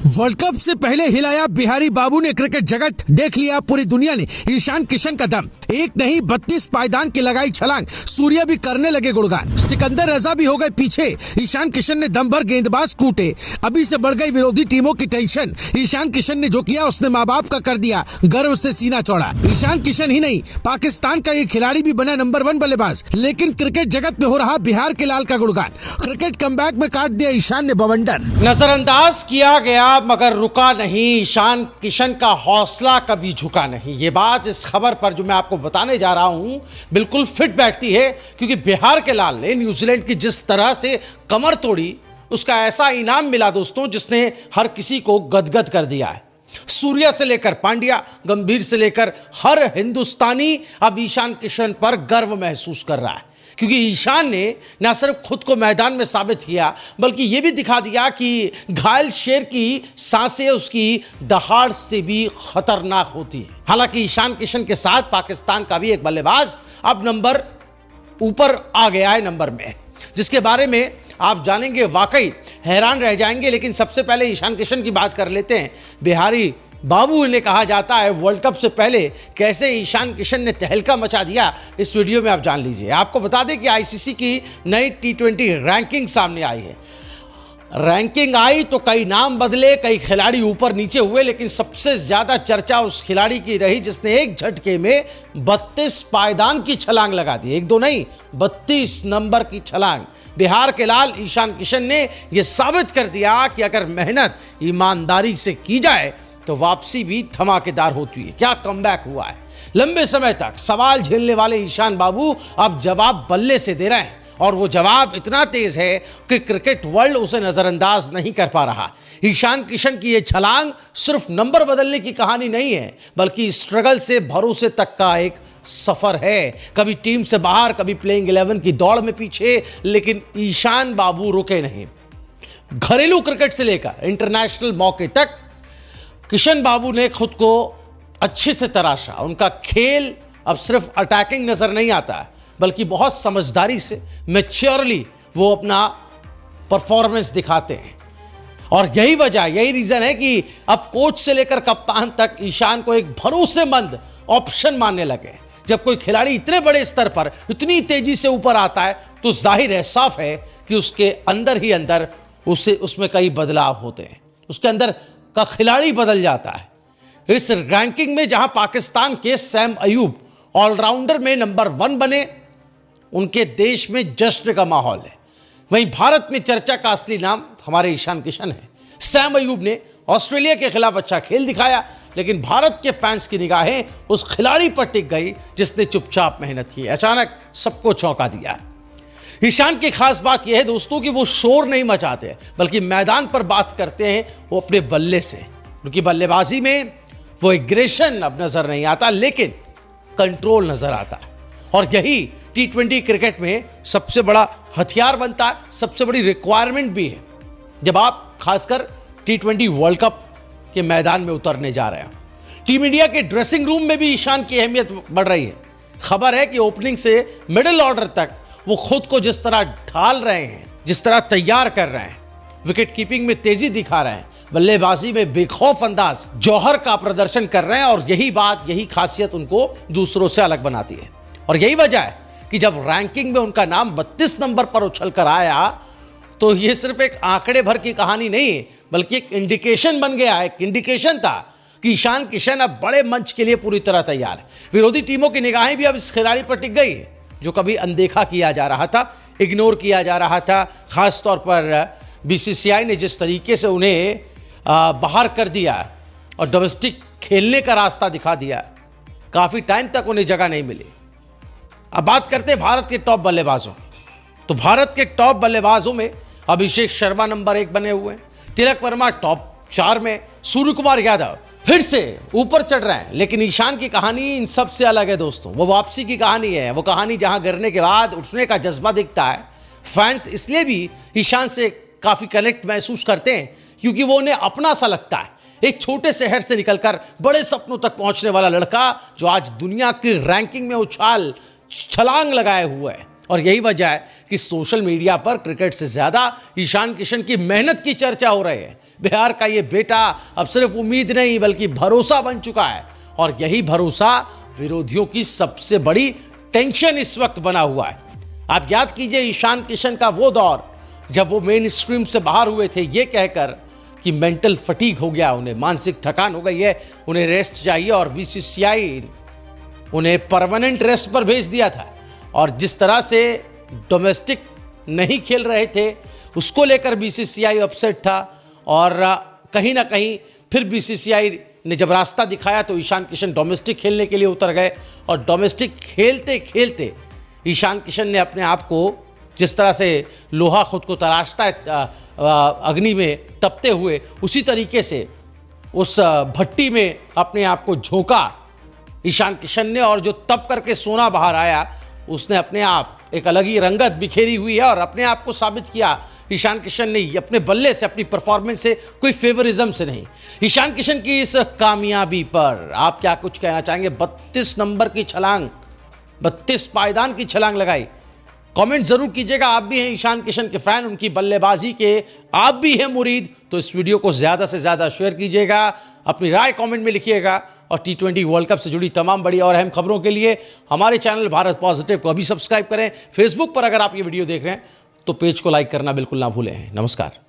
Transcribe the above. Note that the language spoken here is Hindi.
वर्ल्ड कप से पहले हिलाया बिहारी बाबू ने क्रिकेट जगत, देख लिया पूरी दुनिया ने ईशान किशन का दम। एक नहीं 32 पायदान की लगाई छलांग, सूर्य भी करने लगे गुणगान। सिकंदर रजा भी हो गए पीछे, ईशान किशन ने दम भर गेंदबाज कूटे। अभी से बढ़ गई विरोधी टीमों की टेंशन। ईशान किशन ने जो किया उसने माँ बाप का कर दिया गर्व से सीना चौड़ा। ईशान किशन ही नहीं, पाकिस्तान का ये खिलाड़ी भी बना नंबर 1 बल्लेबाज। लेकिन क्रिकेट जगत में हो रहा बिहार के लाल का गुणगान। क्रिकेट कमबैक में काट दिया ईशान ने बवंडर। नजरअंदाज किया गया मगर रुका नहीं, ईशान किशन का हौसला कभी झुका नहीं। ये बात इस खबर पर जो मैं आपको बताने जा रहा हूं बिल्कुल फिट बैठती है, क्योंकि बिहार के लाल ने न्यूजीलैंड की जिस तरह से कमर तोड़ी, उसका ऐसा इनाम मिला दोस्तों जिसने हर किसी को गदगद कर दिया है। सूर्या से लेकर पांड्या, गंभीर से लेकर हर हिंदुस्तानी अब ईशान किशन पर गर्व महसूस कर रहा है, क्योंकि ईशान ने न सिर्फ खुद को मैदान में साबित किया बल्कि यह भी दिखा दिया कि घायल शेर की सांसें उसकी दहाड़ से भी खतरनाक होती है। हालांकि ईशान किशन के साथ पाकिस्तान का भी एक बल्लेबाज अब नंबर ऊपर आ गया है नंबर में, जिसके बारे में आप जानेंगे, वाकई हैरान रह जाएंगे। लेकिन सबसे पहले ईशान किशन की बात कर लेते हैं। बिहारी बाबू इन्हें कहा जाता है। वर्ल्ड कप से पहले कैसे ईशान किशन ने तहलका मचा दिया, इस वीडियो में आप जान लीजिए। आपको बता दें कि आईसीसी की नई T20 रैंकिंग सामने आई है। रैंकिंग आई तो कई नाम बदले, कई खिलाड़ी ऊपर नीचे हुए, लेकिन सबसे ज्यादा चर्चा उस खिलाड़ी की रही जिसने एक झटके में 32 पायदान की छलांग लगा दी। एक दो नहीं, 32 नंबर की छलांग। बिहार के लाल ईशान किशन ने यह साबित कर दिया कि अगर मेहनत ईमानदारी से की जाए तो वापसी भी धमाकेदार होती है। क्या कमबैक हुआ है। लंबे समय तक सवाल झेलने वाले ईशान बाबू अब जवाब बल्ले से दे रहे हैं, और वो जवाब इतना तेज है कि क्रिकेट वर्ल्ड उसे नजरअंदाज नहीं कर पा रहा। ईशान किशन की ये छलांग सिर्फ नंबर बदलने की कहानी नहीं है, बल्कि स्ट्रगल से भरोसे तक का एक सफर है। कभी टीम से बाहर, कभी प्लेइंग 11 की दौड़ में पीछे, लेकिन ईशान बाबू रुके नहीं। घरेलू क्रिकेट से लेकर इंटरनेशनल मौके तक किशन बाबू ने खुद को अच्छे से तराशा। उनका खेल अब सिर्फ अटैकिंग नजर नहीं आता है, बल्कि बहुत समझदारी से, मैच्योरली वो अपना परफॉर्मेंस दिखाते हैं। और यही वजह, यही रीजन है कि अब कोच से लेकर कप्तान तक ईशान को एक भरोसेमंद ऑप्शन मानने लगे। जब कोई खिलाड़ी इतने बड़े स्तर पर इतनी तेजी से ऊपर आता है तो जाहिर है, साफ है कि उसके अंदर ही अंदर उसमें कई बदलाव होते हैं। उसके अंदर का खिलाड़ी बदल जाता है। इस रैंकिंग में जहां पाकिस्तान के सैम अयूब ऑलराउंडर में नंबर 1 बने, उनके देश में जश्न का माहौल है। वहीं भारत में चर्चा का असली नाम हमारे ईशान किशन है। सैम अयूब ने ऑस्ट्रेलिया के खिलाफ अच्छा खेल दिखाया, लेकिन भारत के फैंस की निगाहें उस खिलाड़ी पर टिक गई जिसने चुपचाप मेहनत की, अचानक सबको चौंका दिया। ईशान की खास बात यह है दोस्तों कि वो शोर नहीं मचाते, बल्कि मैदान पर बात करते हैं वो अपने बल्ले से। उनकी बल्लेबाजी में वो एग्रेशन अब नजर नहीं आता, लेकिन कंट्रोल नजर आता है। और यही T20 क्रिकेट में सबसे बड़ा हथियार बनता है, सबसे बड़ी रिक्वायरमेंट भी है, जब आप खासकर T20 वर्ल्ड कप के मैदान में उतरने जा रहे हो। टीम इंडिया के ड्रेसिंग रूम में भी ईशान की अहमियत बढ़ रही है। खबर है कि ओपनिंग से मिडिल ऑर्डर तक वो खुद को जिस तरह ढाल रहे हैं, जिस तरह तैयार कर रहे हैं, विकेट कीपिंग में तेजी दिखा रहे हैं, बल्लेबाजी में बेखौफ अंदाज जौहर का प्रदर्शन कर रहे हैं। और यही बात, यही खासियत उनको दूसरों से अलग बनाती है। और यही वजह है कि जब रैंकिंग में उनका नाम 32 नंबर पर उछल कर आया, तो ये सिर्फ एक आंकड़े भर की कहानी नहीं, बल्कि एक इंडिकेशन बन गया। एक इंडिकेशन था कि ईशान किशन अब बड़े मंच के लिए पूरी तरह तैयार है। विरोधी टीमों की निगाहें भी अब इस खिलाड़ी पर टिक गई है, जो कभी अनदेखा किया जा रहा था, इग्नोर किया जा रहा था। खास तौर पर बीसीसीआई ने जिस तरीके से उन्हें बाहर कर दिया और डोमेस्टिक खेलने का रास्ता दिखा दिया, काफी टाइम तक उन्हें जगह नहीं मिली। अब बात करते हैं भारत के टॉप बल्लेबाजों की। तो भारत के टॉप बल्लेबाजों में अभिषेक शर्मा नंबर 1 बने हुए हैं, तिलक वर्मा टॉप 4 में, सूर्य कुमार यादव फिर से ऊपर चढ़ रहे हैं। लेकिन ईशान की कहानी इन सब से अलग है दोस्तों। वो वापसी की कहानी है, वो कहानी जहां गिरने के बाद उठने का जज्बा दिखता है। फैंस इसलिए भी ईशान से काफी कनेक्ट महसूस करते हैं क्योंकि वो उन्हें अपना सा लगता है। एक छोटे शहर से निकलकर बड़े सपनों तक पहुंचने वाला लड़का, जो आज दुनिया की रैंकिंग में छलांग लगाए हुए है। और यही वजह है कि सोशल मीडिया पर क्रिकेट से ज्यादा ईशान किशन की मेहनत की चर्चा हो रही है। बिहार का ये बेटा अब सिर्फ उम्मीद नहीं बल्कि भरोसा बन चुका है, और यही भरोसा विरोधियों की सबसे बड़ी टेंशन इस वक्त बना हुआ है। आप याद कीजिए ईशान किशन का वो दौर जब वो मेन स्ट्रीम से बाहर हुए थे ये कहकर कि मेंटल फटीग हो गया, उन्हें मानसिक थकान हो गई है, उन्हें रेस्ट चाहिए, और बीसीसीआई उन्हें परमानेंट रेस्ट पर भेज दिया था। और जिस तरह से डोमेस्टिक नहीं खेल रहे थे उसको लेकर बीसीसीआई अपसेट था, और कहीं ना कहीं फिर बीसीसीआई ने जब रास्ता दिखाया तो ईशान किशन डोमेस्टिक खेलने के लिए उतर गए, और डोमेस्टिक खेलते खेलते ईशान किशन ने अपने आप को जिस तरह से लोहा खुद को तराशता है अग्नि में तपते हुए, उसी तरीके से उस भट्टी में अपने आप को झोंका ईशान किशन ने, और जो तप करके सोना बाहर आया उसने अपने आप एक अलग ही रंगत बिखेरी हुई है, और अपने आप को साबित किया ईशान किशन ने अपने बल्ले से, अपनी परफॉर्मेंस से, कोई फेवरिज्म से नहीं। ईशान किशन की इस कामयाबी पर आप क्या कुछ कहना चाहेंगे? 32 नंबर की छलांग, 32 पायदान की छलांग लगाई। कमेंट जरूर कीजिएगा। आप भी हैं ईशान किशन के फैन, उनकी बल्लेबाजी के आप भी हैं मुरीद, तो इस वीडियो को ज्यादा से ज्यादा शेयर कीजिएगा, अपनी राय कमेंट में लिखिएगा, और T20 वर्ल्ड कप से जुड़ी तमाम बड़ी और अहम खबरों के लिए हमारे चैनल भारत पॉजिटिव को अभी सब्सक्राइब करें। फेसबुक पर अगर आप ये वीडियो देख रहे हैं तो पेज को लाइक करना बिल्कुल ना भूलें। नमस्कार।